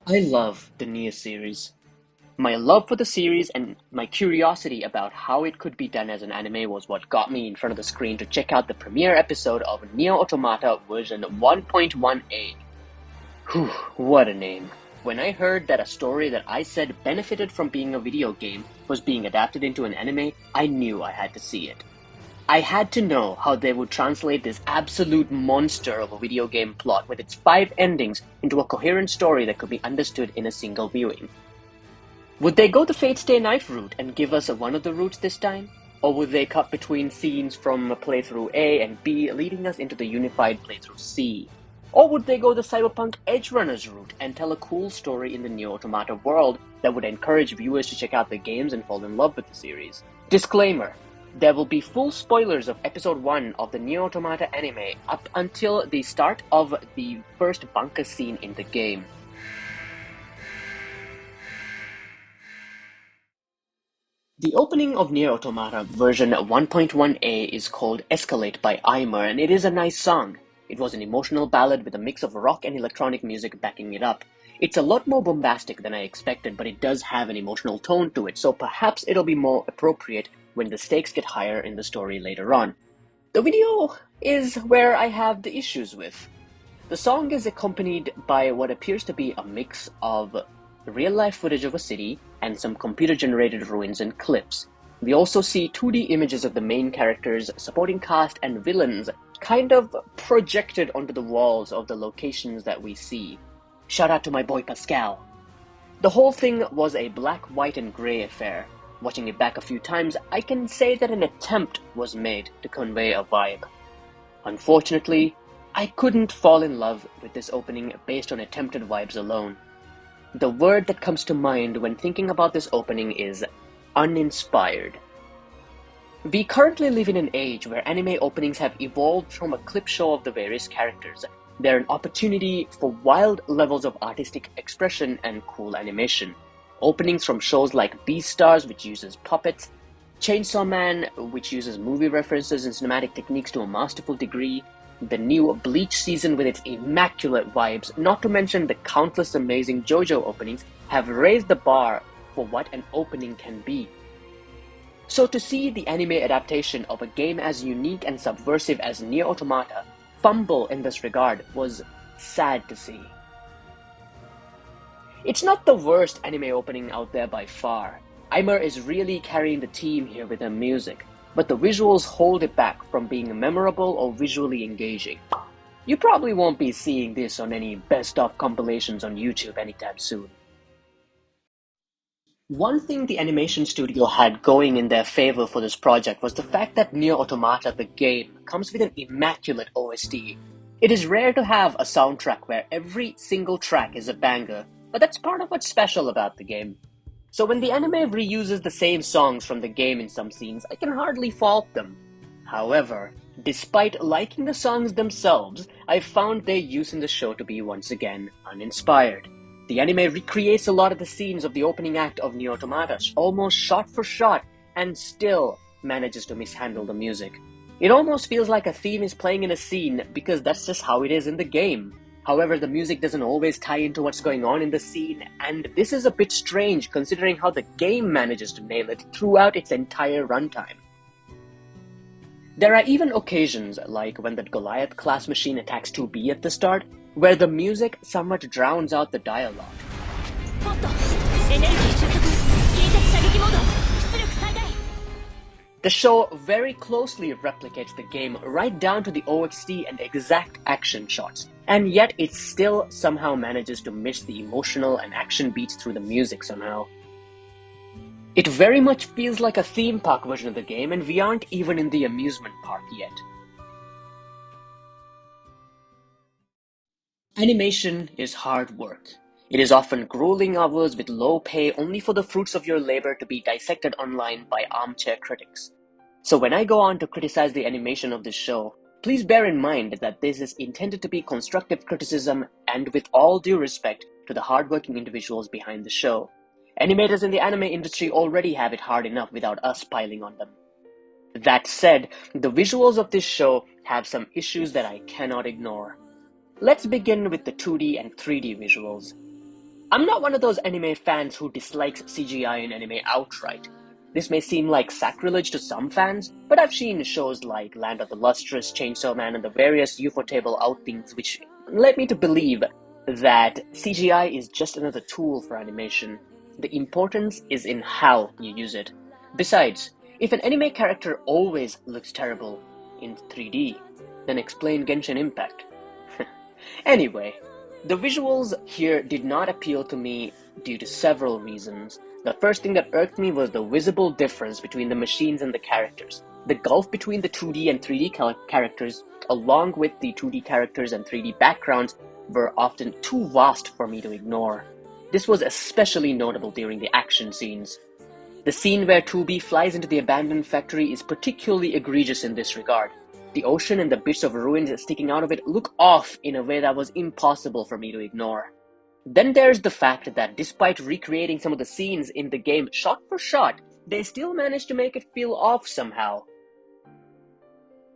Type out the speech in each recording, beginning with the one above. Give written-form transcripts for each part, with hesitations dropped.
I love the Nier series. My love for the series and my curiosity about how it could be done as an anime was what got me in front of the screen to check out the premiere episode of Nier Automata version 1.1a. Whew, what a name. When I heard that a story that I said benefited from being a video game was being adapted into an anime, I knew I had to see it. I had to know how they would translate this absolute monster of a video game plot with its 5 endings into a coherent story that could be understood in a single viewing. Would they go the Fate Stay Night route and give us one of the routes this time? Or would they cut between scenes from playthrough A and B, leading us into the unified playthrough C? Or would they go the Cyberpunk Edgerunners route and tell a cool story in the Nier Automata world that would encourage viewers to check out the games and fall in love with the series? Disclaimer: there will be full spoilers of episode 1 of the Nier Automata anime up until the start of the first bunker scene in the game. The opening of Nier Automata version 1.1a is called Escalate by Aimer, and it is a nice song. It was an emotional ballad with a mix of rock and electronic music backing it up. It's a lot more bombastic than I expected, but it does have an emotional tone to it, so perhaps it'll be more appropriate when the stakes get higher in the story later on. The video is where I have the issues with. The song is accompanied by what appears to be a mix of real-life footage of a city and some computer-generated ruins and clips. We also see 2D images of the main characters, supporting cast, and villains kind of projected onto the walls of the locations that we see. Shout out to my boy Pascal. The whole thing was a black, white, and grey affair. Watching it back a few times, I can say that an attempt was made to convey a vibe. Unfortunately, I couldn't fall in love with this opening based on attempted vibes alone. The word that comes to mind when thinking about this opening is uninspired. We currently live in an age where anime openings have evolved from a clip show of the various characters. They're an opportunity for wild levels of artistic expression and cool animation. Openings from shows like Beastars, which uses puppets, Chainsaw Man, which uses movie references and cinematic techniques to a masterful degree, the new Bleach season with its immaculate vibes, not to mention the countless amazing JoJo openings, have raised the bar for what an opening can be. So to see the anime adaptation of a game as unique and subversive as Nier Automata fumble in this regard was sad to see. It's not the worst anime opening out there by far. Aimer is really carrying the team here with her music, but the visuals hold it back from being memorable or visually engaging. You probably won't be seeing this on any best-of compilations on YouTube anytime soon. One thing the animation studio had going in their favor for this project was the fact that Nier Automata, the game, comes with an immaculate OST. It is rare to have a soundtrack where every single track is a banger, but that's part of what's special about the game. So when the anime reuses the same songs from the game in some scenes, I can hardly fault them. However, despite liking the songs themselves, I found their use in the show to be once again uninspired. The anime recreates a lot of the scenes of the opening act of Nier Automata, almost shot for shot, and still manages to mishandle the music. It almost feels like a theme is playing in a scene because that's just how it is in the game. However, the music doesn't always tie into what's going on in the scene, and this is a bit strange considering how the game manages to nail it throughout its entire runtime. There are even occasions, like when the Goliath class machine attacks 2B at the start, where the music somewhat drowns out the dialogue. The show very closely replicates the game right down to the OST and exact action shots, and yet it still somehow manages to miss the emotional and action beats through the music somehow. It very much feels like a theme park version of the game, and we aren't even in the amusement park yet. Animation is hard work. It is often grueling hours with low pay only for the fruits of your labor to be dissected online by armchair critics. So when I go on to criticize the animation of this show, please bear in mind that this is intended to be constructive criticism and with all due respect to the hardworking individuals behind the show. Animators in the anime industry already have it hard enough without us piling on them. That said, the visuals of this show have some issues that I cannot ignore. Let's begin with the 2D and 3D visuals. I'm not one of those anime fans who dislikes CGI in anime outright. This may seem like sacrilege to some fans, but I've seen shows like Land of the Lustrous, Chainsaw Man, and the various Ufotable outings which led me to believe that CGI is just another tool for animation. The importance is in how you use it. Besides, if an anime character always looks terrible in 3D, then explain Genshin Impact. Anyway, the visuals here did not appeal to me due to several reasons. The first thing that irked me was the visible difference between the machines and the characters. The gulf between the 2D and 3D characters, along with the 2D characters and 3D backgrounds, were often too vast for me to ignore. This was especially notable during the action scenes. The scene where 2B flies into the abandoned factory is particularly egregious in this regard. The ocean and the bits of ruins sticking out of it look off in a way that was impossible for me to ignore. Then there's the fact that despite recreating some of the scenes in the game shot for shot, they still managed to make it feel off somehow.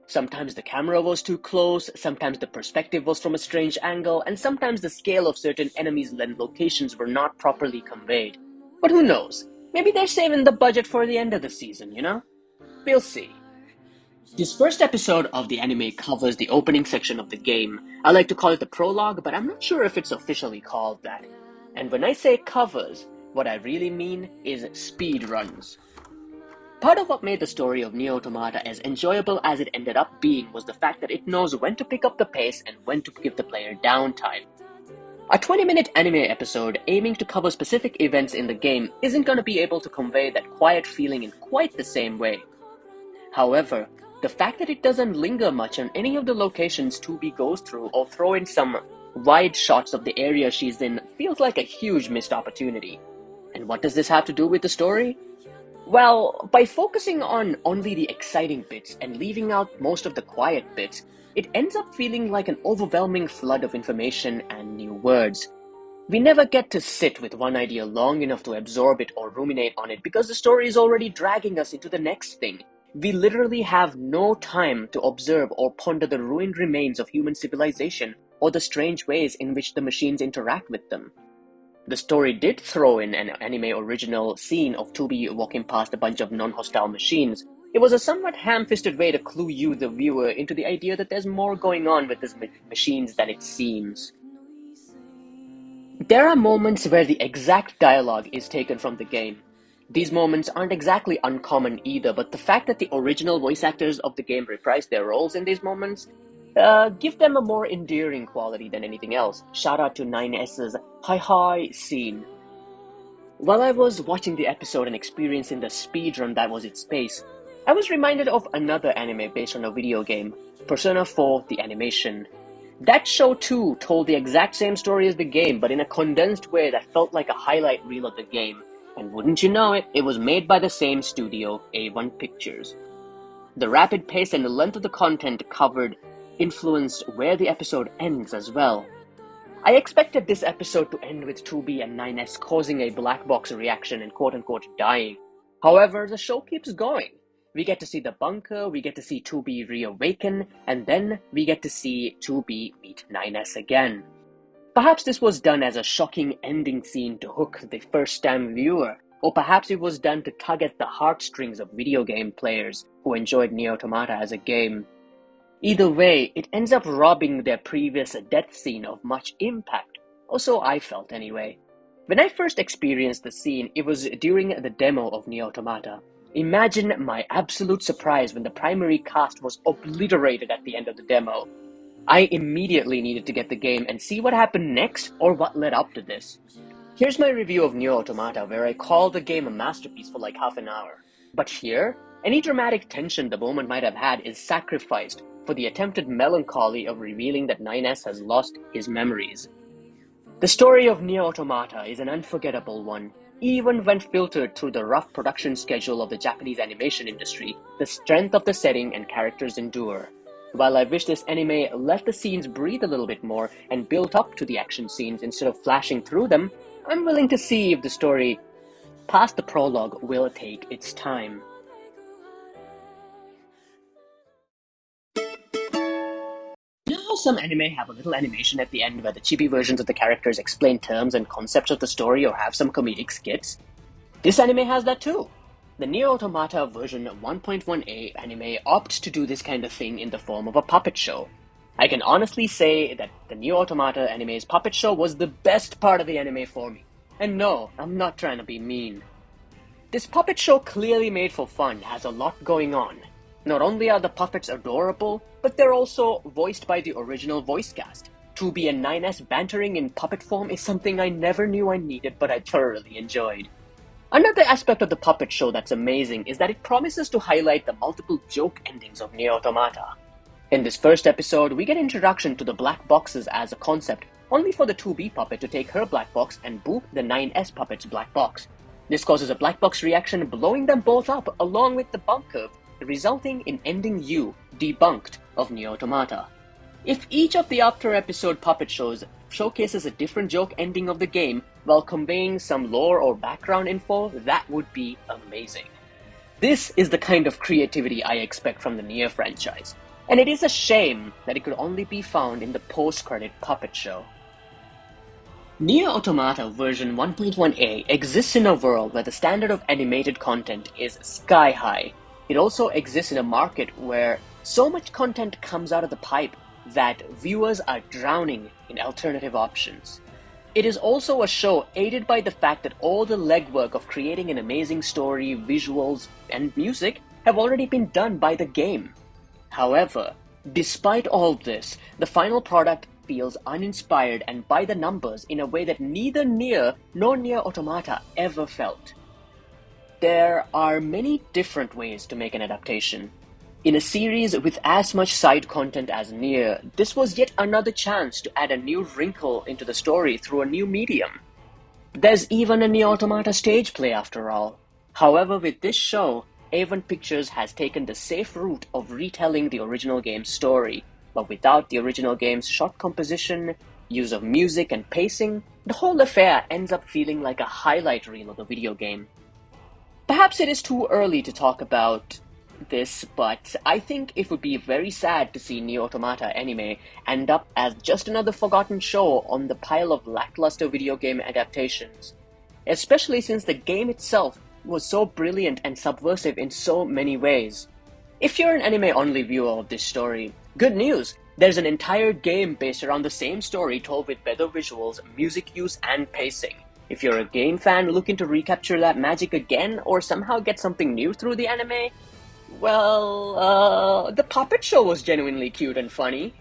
Sometimes the camera was too close, sometimes the perspective was from a strange angle, and sometimes the scale of certain enemies and locations were not properly conveyed. But who knows? Maybe they're saving the budget for the end of the season, you know? We'll see. This first episode of the anime covers the opening section of the game. I like to call it the prologue, but I'm not sure if it's officially called that. And when I say covers, what I really mean is speed runs. Part of what made the story of Nier Automata as enjoyable as it ended up being was the fact that it knows when to pick up the pace and when to give the player downtime. A 20-minute anime episode aiming to cover specific events in the game isn't going to be able to convey that quiet feeling in quite the same way. However, the fact that it doesn't linger much on any of the locations 2B goes through or throw in some wide shots of the area she's in feels like a huge missed opportunity. And what does this have to do with the story? Well, by focusing on only the exciting bits and leaving out most of the quiet bits, it ends up feeling like an overwhelming flood of information and new words. We never get to sit with one idea long enough to absorb it or ruminate on it because the story is already dragging us into the next thing. We literally have no time to observe or ponder the ruined remains of human civilization or the strange ways in which the machines interact with them. The story did throw in an anime original scene of 2B walking past a bunch of non-hostile machines. It was a somewhat ham-fisted way to clue you, the viewer, into the idea that there's more going on with these machines than it seems. There are moments where the exact dialogue is taken from the game. These moments aren't exactly uncommon either, but the fact that the original voice actors of the game reprise their roles in these moments give them a more endearing quality than anything else. Shout out to 9S's Hi Hi scene. While I was watching the episode and experiencing the speedrun that was its pace, I was reminded of another anime based on a video game, Persona 4 The Animation. That show too told the exact same story as the game, but in a condensed way that felt like a highlight reel of the game. And wouldn't you know it, it was made by the same studio, A1 Pictures. The rapid pace and the length of the content covered influenced where the episode ends as well. I expected this episode to end with 2B and 9S causing a black box reaction and quote-unquote dying. However, the show keeps going. We get to see the bunker, we get to see 2B reawaken, and then we get to see 2B meet 9S again. Perhaps this was done as a shocking ending scene to hook the first-time viewer, or perhaps it was done to tug at the heartstrings of video game players who enjoyed Nier Automata as a game. Either way, it ends up robbing their previous death scene of much impact, or so I felt anyway. When I first experienced the scene, it was during the demo of Nier Automata. Imagine my absolute surprise when the primary cast was obliterated at the end of the demo. I immediately needed to get the game and see what happened next or what led up to this. Here's my review of Nier Automata, where I call the game a masterpiece for like half an hour. But here, any dramatic tension the moment might have had is sacrificed for the attempted melancholy of revealing that 9S has lost his memories. The story of Nier Automata is an unforgettable one. Even when filtered through the rough production schedule of the Japanese animation industry, the strength of the setting and characters endure. While I wish this anime let the scenes breathe a little bit more and built up to the action scenes instead of flashing through them, I'm willing to see if the story, past the prologue, will take its time. You know how some anime have a little animation at the end where the chibi versions of the characters explain terms and concepts of the story or have some comedic skits? This anime has that too. The Nier Automata version 1.1a anime opts to do this kind of thing in the form of a puppet show. I can honestly say that the Nier Automata anime's puppet show was the best part of the anime for me. And no, I'm not trying to be mean. This puppet show clearly made for fun, has a lot going on. Not only are the puppets adorable, but they're also voiced by the original voice cast. 2B and 9S bantering in puppet form is something I never knew I needed, but I thoroughly enjoyed. Another aspect of the puppet show that's amazing is that it promises to highlight the multiple joke endings of Nier Automata. In this first episode, we get introduction to the black boxes as a concept, only for the 2B puppet to take her black box and boop the 9S puppet's black box. This causes a black box reaction, blowing them both up along with the bump curve, resulting in ending U, debunked, of Nier Automata. If each of the after-episode puppet shows showcases a different joke ending of the game while conveying some lore or background info, that would be amazing. This is the kind of creativity I expect from the Nier franchise, and it is a shame that it could only be found in the post-credit puppet show. Nier Automata version 1.1a exists in a world where the standard of animated content is sky high. It also exists in a market where so much content comes out of the pipe that viewers are drowning in alternative options. It is also a show aided by the fact that all the legwork of creating an amazing story, visuals, and music have already been done by the game. However, despite all this, the final product feels uninspired and by the numbers in a way that neither Nier nor Nier Automata ever felt. There are many different ways to make an adaptation. In a series with as much side content as Nier, this was yet another chance to add a new wrinkle into the story through a new medium. There's even a Nier Automata stage play after all. However, with this show, Avon Pictures has taken the safe route of retelling the original game's story, but without the original game's shot composition, use of music and pacing, the whole affair ends up feeling like a highlight reel of the video game. Perhaps it is too early to talk about this, but I think it would be very sad to see Nier Automata anime end up as just another forgotten show on the pile of lackluster video game adaptations, especially since the game itself was so brilliant and subversive in so many ways. If you're an anime-only viewer of this story, good news! There's an entire game based around the same story told with better visuals, music use, and pacing. If you're a game fan looking to recapture that magic again or somehow get something new through the anime, well, the puppet show was genuinely cute and funny.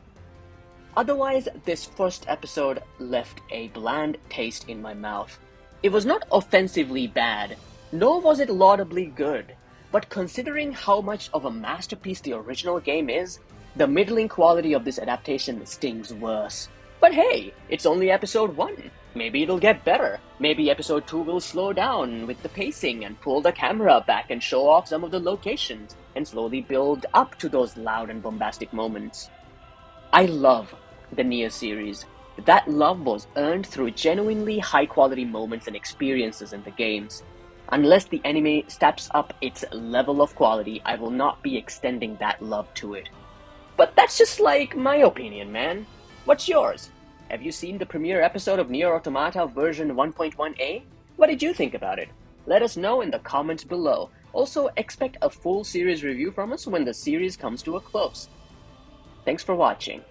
Otherwise, this first episode left a bland taste in my mouth. It was not offensively bad, nor was it laudably good, but considering how much of a masterpiece the original game is, the middling quality of this adaptation stings worse. But hey, it's only episode 1. Maybe it'll get better. Maybe episode 2 will slow down with the pacing and pull the camera back and show off some of the locations and slowly build up to those loud and bombastic moments. I love the Nier series. That love was earned through genuinely high-quality moments and experiences in the games. Unless the anime steps up its level of quality, I will not be extending that love to it. But that's just like my opinion, man. What's yours? Have you seen the premiere episode of Nier Automata version 1.1a? What did you think about it? Let us know in the comments below. Also, expect a full series review from us when the series comes to a close. Thanks for watching.